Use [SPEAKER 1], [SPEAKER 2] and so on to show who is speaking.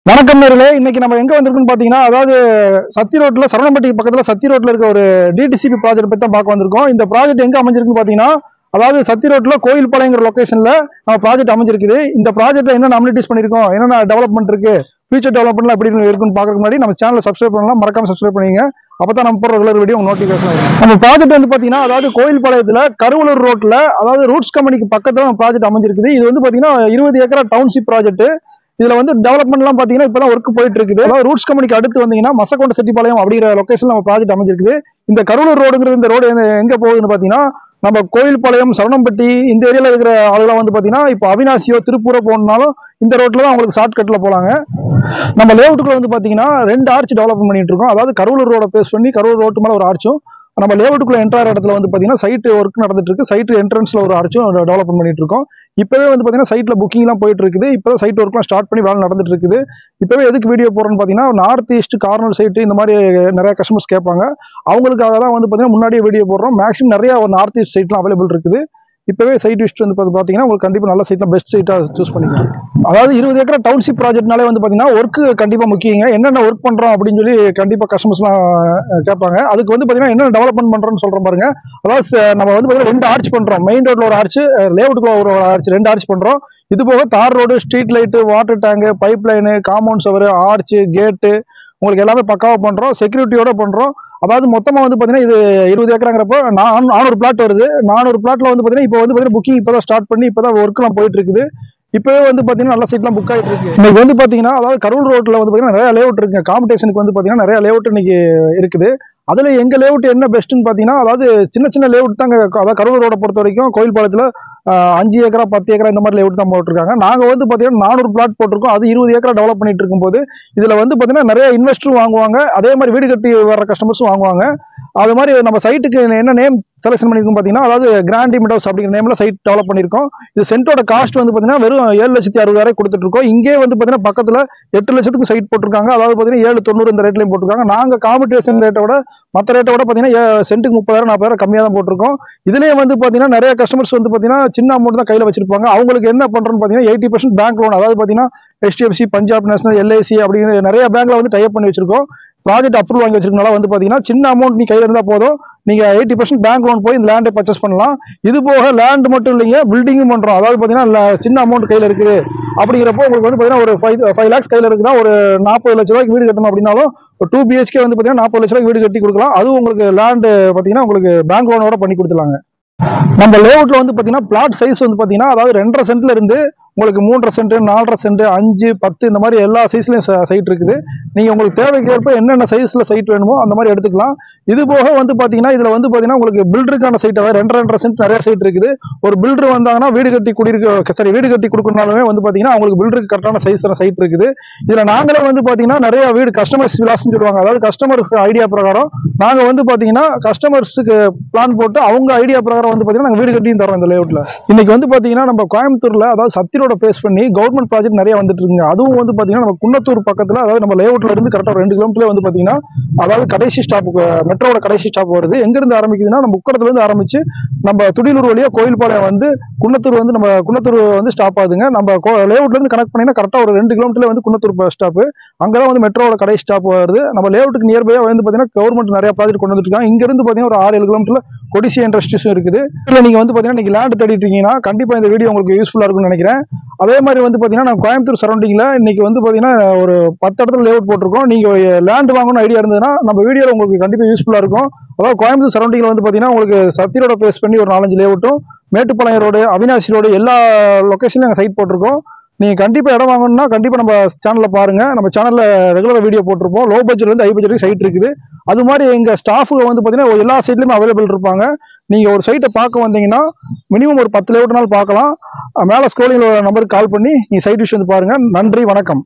[SPEAKER 1] வணக்கம் நேர்களே, இன்னைக்கு நம்ம எங்க வந்திருக்கோம்னு பாத்தீங்கன்னா, அதாவது சத்தி ரோட்ல சரவணம்பட்டி பக்கத்துல சத்தி ரோட்ல இருக்க ஒரு டிடிசிபி ப்ராஜெக்ட் பத்தி தான் பார்க்க வந்திருக்கோம். இந்த ப்ராஜெக்ட் எங்க அமைஞ்சிருக்குன்னு பாத்தீங்கன்னா, அதாவது சத்தி ரோட்ல கோயில்பாளையங்கிற லொகேஷன்ல நம்ம ப்ராஜெக்ட் அமைஞ்சிருக்குது. இந்த ப்ராஜெக்ட்ல என்ன அம்யூனிட்டிஸ் பண்ணிருக்கோம், என்னென்ன டெவலப்மெண்ட் இருக்கு, ஃபியூச்சர் டெவலப்மெண்ட்லாம் எப்படி இருக்குன்னு பாக்குறதுக்கு முன்னாடி நம்ம சேனலை சப்ஸ்கிரைப் பண்ணலாம், மறக்காம சப்ஸ்கிரைப் பண்ணிங்க. அப்பதான் நம்ம போற ரெகுலர் வீடியோ நோட்டிபிகேஷன் ஆகும். நம்ம ப்ராஜெக்ட் வந்து பாத்தீங்கன்னா, அதாவது கோயில்பாளையத்துல கருவலூர் ரோட்ல, அதாவது ரூட்ஸ் கம்பெனிக்கு பக்கத்துல நம்ம ப்ராஜெக்ட் அமைஞ்சிருக்குது. இது வந்து பாத்தீங்கன்னா 20 ஏக்கரா டவுன்ஷிப் ப்ராஜெக்ட். இதுல வந்து டெவலப்மெண்ட்லாம் பாத்தீங்கன்னா இப்பதான் ஒர்க் போயிட்டு இருக்குது. அதாவது ரூட்ஸ் கம்பெனிக்கு அடுத்து வந்தீங்கன்னா மசக்கொண்ட செட்டிப்பாளையம் அப்படிங்கிற லொகேஷன் நம்ம ப்ராஜெக்ட் அமைஞ்சிருக்குது. இந்த கருவலூர் ரோடுங்கிறது இந்த ரோடு எங்க போகுதுன்னு பாத்தீங்கன்னா, நம்ம கோயில்பாளையம், சரவணம்பட்டி இந்த ஏரியால இருக்கிற ஆளுலாம் வந்து பாத்தீங்கன்னா இப்போ அவினாசியோ திருப்பூரோ போனாலும் இந்த ரோட்ல தான் உங்களுக்கு ஷார்ட் கட்ல போலாங்க. நம்ம லேஅவுட்டுக்குள்ள வந்து பாத்தீங்கன்னா 2 ஆர்ச் டெவலப் பண்ணிட்டு இருக்கோம். அதாவது கருவலூர் ரோட பேஸ் பண்ணி கருவலூர் ரோட்டு மேல ஒரு ஆர்ச்சும், நம்ம லேஅவுட்டுக்குள்ள என்ட்ராகிற இடத்துல வந்து பாத்தீங்கன்னா சைட் ஒர்க் நடந்துட்டு இருக்கு. சைட் என்ட்ரன்ஸ்ல ஒரு ஆர்ச்சும் டெவலப் பண்ணிட்டு இருக்கோம். இப்பவே வந்து பாத்தீங்கன்னா சைட்ல புக்கிங் எல்லாம் போயிட்டு இருக்குது. இப்பதான் சைட் ஒர்க்லாம் ஸ்டார்ட் பண்ணி வேலை நடந்துட்டு இருக்குது. இப்பவே எதுக்கு வீடியோ போறோம்னு பாத்தீங்கன்னா, நார்த் ஈஸ்ட் கார்னர் சைட் இந்த மாதிரி நிறைய கஸ்டமர்ஸ் கேட்பாங்க. அவங்களுக்காக தான் வந்து பாத்தீங்கன்னா முன்னாடியே வீடியோ போடுறோம். மேக்ஸிமம் நிறைய நார்த் ஈஸ்ட் சைட்லாம் அவைலபிள் இருக்குது. இப்பவே சைட் லிஸ்ட் வந்து பாத்தீங்கன்னா உங்களுக்கு கண்டிப்பா நல்ல சைட்ல பெஸ்ட் சைட்டா சூஸ் பண்ணிக்கலாம். அதாவது 20 ஏக்கரா டவுன்ஷிப் ப்ராஜெக்ட்னாலே வந்து பாத்தீங்கன்னா ஒர்க் கண்டிப்பா முக்கியங்க. என்னென்ன ஒர்க் பண்றோம் அப்படின்னு சொல்லி கண்டிப்பா கஸ்டமர்ஸ்லாம் கேட்பாங்க. அதுக்கு வந்து பாத்தீங்கன்னா என்னென்ன டெவலப்மெண்ட் பண்றோம்னு சொல்றோம் பாருங்க. அதாவது நம்ம வந்து பாத்தீங்கன்னா 2 ஆர்ச் பண்றோம். மெயின் ரோட்ல ஒரு ஆர்ச், லேஅவுட்டுக்குள்ள ஒரு ஆர்ச், 2 ஆர்ச் பண்றோம். இது போக தார் road, street light, water tank, pipe line, compound சவர், ஆர்ச், கேட்டு உங்களுக்கு எல்லாமே பக்காவா பண்றோம். செக்யூரிட்டியோட பண்றோம். அதாவது மொத்தமா வந்து பாத்தீங்கன்னா இது 20 ஏக்கராங்கிறப்போ 400 பிளாட் வருது. 400 பிளாட்ல வந்து பாத்தீங்கன்னா இப்போ வந்து பாத்தீங்கன்னா புக்கிங் இப்பதான் ஸ்டார்ட் பண்ணி இப்பதான் ஒர்க் எல்லாம் போயிட்டு இருக்குது. இப்பவே வந்து பாத்தீங்கன்னா நல்ல சைட்லாம் புக் ஆயிட்டு இருக்கு. இன்னைக்கு வந்து பாத்தீங்கன்னா அதாவது கரூர் ரோட்ல வந்து பாத்தீங்கன்னா நிறைய லேஅவுட் இருக்கு. காம்படிஷனுக்கு வந்து பாத்தீங்கன்னா நிறைய லேஅவுட் இன்னைக்கு இருக்குது. அதுல எங்க லேஅவுட் என்ன பெஸ்ட்னு பாத்தீங்கன்னா, அதாவது சின்ன சின்ன லேஅவுட் தாங்க. அதாவது கரூர் ரோட பொறுத்த வரைக்கும் கோயில்பாளையத்துல 5 ஏக்கரா 10 ஏக்கரா இந்த மாதிரி லேஅவுட் தான் போட்டிருக்காங்க. நாங்க வந்து பாத்தீங்கன்னா 400 பிளாட் போட்டிருக்கோம். அது 20 ஏக்கரா டெவலப் பண்ணிட்டு இருக்கும்போது இதுல வந்து பாத்தீங்கன்னா நிறைய இன்வெஸ்டரும் வாங்குவாங்க. அதே மாதிரி வீடு கட்டி வர்ற கஸ்டமர்ஸும் வாங்குவாங்க. அது மாதிரி நம்ம சைட்டுக்கு என்ன நேம் செலக்ஷன் பண்ணிருக்கோம் பாத்தீங்கன்னா, அதாவது கிராண்டி மெடோஸ் அப்படிங்கிற நேம்ல சைட் டெவலப் பண்ணிருக்கோம். இது சென்டோட காஸ்ட் வந்து பாத்தீங்கன்னா வெறும் 7,60,000 கொடுத்துட்டு இருக்கோம். இங்கே வந்து பாத்தீங்கன்னா பக்கத்துல 8 லட்சத்துக்கு சைட் போட்டிருக்காங்க. அதாவது பாத்தீங்கன்னா 7,90 இந்த ரேட்லயும் போட்டிருக்காங்க. நாங்க காம்படிஷன் ரேட்டை விட மற்ற ரேட்டை விட பாத்தீங்கன்னா சென்ட்டுக்கு 30,000 40,000 கம்மியா தான் போட்டிருக்கோம். இதுலயே வந்து பாத்தீங்கன்னா நிறைய கஸ்டமர்ஸ் வந்து பாத்தீங்கன்னா சின்ன அமௌண்ட் தான் கையில வச்சிருப்பாங்க. அவங்களுக்கு என்ன பண்றோம்னு பாத்தீங்கன்னா 80% பேங்க் லோன், அதாவது பாத்தீங்கன்னா HDFC, பஞ்சாப் நேஷனல், LIC அப்படிங்கிற நிறைய பேங்க்ல வந்து டைப் பண்ணி வச்சிருக்கோம். ப்ராஜெக்ட் அப்ரூவல் வாங்கி வச்சிருக்கனால வந்து பாத்தீங்கன்னா சின்ன அமௌண்ட் நீ கையில இருந்தா போதும், நீங்க 80% பேங்க் லோன் போய் இந்த லேண்டை பர்ச்சேஸ் பண்ணலாம். இது போக லேண்ட் மட்டும் இல்லைங்க, பில்டிங்கும் பண்றோம். அதாவது பாத்தீங்கன்னா சின்ன அமௌண்ட் கையில இருக்குது அப்படிங்கிறப்போ உங்களுக்கு வந்து பாத்தீங்கன்னா ஒரு 5 lakhs கையில இருக்குன்னா ஒரு 40 லட்ச ரூபாய்க்கு வீடு கட்டணும் அப்படின்னாலும் ஒரு 2 BHK வந்து பாத்தீங்கன்னா 40 லட்ச ரூபாய்க்கு வீடு கட்டி கொடுக்கலாம். அதுவும் உங்களுக்கு லேண்ட் பாத்தீங்கன்னா உங்களுக்கு பேங்க் லோனோட பண்ணி கொடுத்துலாங்க. நம்ம லேஅவுட்ல வந்து பாத்தீங்கன்னா பிளாட் சைஸ் வந்து பாத்தீங்கன்னா அதாவது 2.5 சென்ட்ல இருந்து உங்களுக்கு 3.5 சென்ட், 4.5 சென்ட், 5, 10 இந்த மாதிரி எல்லா சைஸ்லயும் சைட் இருக்குது. நீங்க உங்களுக்கு தேவைக்கேற்ப என்னென்ன சைஸ்ல சைட் வேணுமோ அந்த மாதிரி எடுத்துக்கலாம். இது போக வந்து பாத்தீங்கன்னா இதுல வந்து பாத்தீங்கன்னா உங்களுக்கு பில்டருக்கான சைட், அதாவது 2.5 சென்ட் நிறைய சைட் இருக்குது. ஒரு பில்டர் வந்தாங்கன்னா வீடு கட்டி வீடு கட்டி கொடுக்கறனாலுமே வந்து பாத்தீங்கன்னா அவங்களுக்கு பில்டருக்கு கரெக்டான சைஸ் சைட் இருக்குது. இதுல நாங்களே வந்து பாத்தீங்கன்னா நிறைய வீடு கஸ்டமர்ஸ் விலாசம் சொல்லுவாங்க. அதாவது கஸ்டமருக்கு ஐடியா பிரகாரம் நாங்க வந்து பாத்தீங்கன்னா கஸ்டமர்ஸுக்கு பிளான் போட்டு அவங்க ஐடியா பிரகாரம் வந்து பாத்தீங்கன்னா நாங்க வீடு கட்டியும் தரோம் இந்த லேஅவுட்ல. இன்னைக்கு வந்து பாத்தீங்கன்னா நம்ம கோயம்புத்தூர்ல அதாவது சத்தி ரோட பேஸ் பண்ணி கவர்மெண்ட் ப்ராஜெக்ட் நிறைய வந்துட்டு இருக்குங்க. அதுவும் வந்து பாத்தீங்கன்னா நம்ம குன்னத்தூர் பக்கத்துல, அதாவது நம்ம லேஅவுட்ல இருந்து கரெக்டா 2 கிலோமீட்டர்ல வந்து பாத்தீங்கன்னா அதாவது கடைசி ஸ்டாப், மெட்ரோட கடைசி ஸ்டாப் வருது. எங்க இருந்து ஆரம்பிக்குதுன்னா நம்ம உக்கடத்துல இருந்து ஆரம்பிச்சு நம்ம துடியலூர் வழியா கோயில்பாளையம் வந்து குன்னத்தூர் வந்து நம்ம குன்னத்தூர் வந்து ஸ்டாப் ஆகுதுங்க. நம்ம லேஅவுட்ல இருந்து கனெக்ட் பண்ணீங்கன்னா கரெக்டா ஒரு 2 கிலோமீட்டர்ல வந்து குன்னத்தூர் பஸ் ஸ்டாப். அங்கதான் வந்து மெட்ரோட கடைசி ஸ்டாப் வருது. நம்ம லேஅவுட்டுக்கு நியர்பையா வந்து பாத்தீங்கன்னா கவர்மெண்ட் நிறைய ப்ராஜெக்ட் கொண்டு வந்துட்டு இருக்காங்க. இங்க இருந்து பாத்தீங்கன்னா ஒரு 6-7 கிலோமீட்டர்ல கொடிசியா இண்டஸ்ட்ரீஸும் இருக்குது. இதுல நீங்க வந்து பாத்தீங்கன்னா நீங்க லேண்ட் தேடிட்டு இருக்கீங்கன்னா கண்டிப்பா இந்த வீடியோ உங்களுக்கு யூஸ்ஃபுல்லா இருக்கும்னு நினைக்கிறேன். அதே மாதிரி வந்து பாத்தீங்கன்னா நம்ம கோயம்புத்தூர் சரௌண்டிங்ல இன்னைக்கு வந்து பாத்தீங்கன்னா ஒரு 10 இடத்துல லேஅவுட் போட்டிருக்கோம். நீங்க லேண்ட் வாங்கணும்னு ஐடியா இருந்ததுன்னா நம்ம வீடியோல உங்களுக்கு கண்டிப்பா யூஸ்ஃபுல்லா இருக்கும். அதாவது கோயம்புத்தூர் சரௌண்டிங்ல வந்து பாத்தீங்கன்னா உங்களுக்கு சத்தி ரோட பேஸ் பண்ணி ஒரு 4-5 லேஅவுட்டும், மேட்டுப்பாளையம் ரோடு, அவினாசி ரோடு எல்லா லொகேஷன்லயும் நாங்க சைட் போட்டிருக்கோம். நீங்க கண்டிப்பா இடம் வாங்கணும்னா கண்டிப்பா நம்ம சேனல்ல பாருங்க. நம்ம சேனல்ல ரெகுலர் வீடியோ போட்டிருப்போம். லோ பட்ஜெட்ல இருந்து ஹை பட்ஜெட் சைட் இருக்குது. அது மாதிரி எங்க ஸ்டாஃபுங்க வந்து பாத்தீங்கன்னா எல்லா சைட்லயுமே அவைலபிள் இருப்பாங்க. நீங்க ஒரு சைட்டை பார்க்க வந்தீங்கன்னா மினிமம் ஒரு 10 லேஅவுட்னாலும் பார்க்கலாம். மேல ஸ்க்ரோலிங்ல நம்பருக்கு கால் பண்ணி நீங்க சைட் விஷயம் வந்து பாருங்க. நன்றி, வணக்கம்.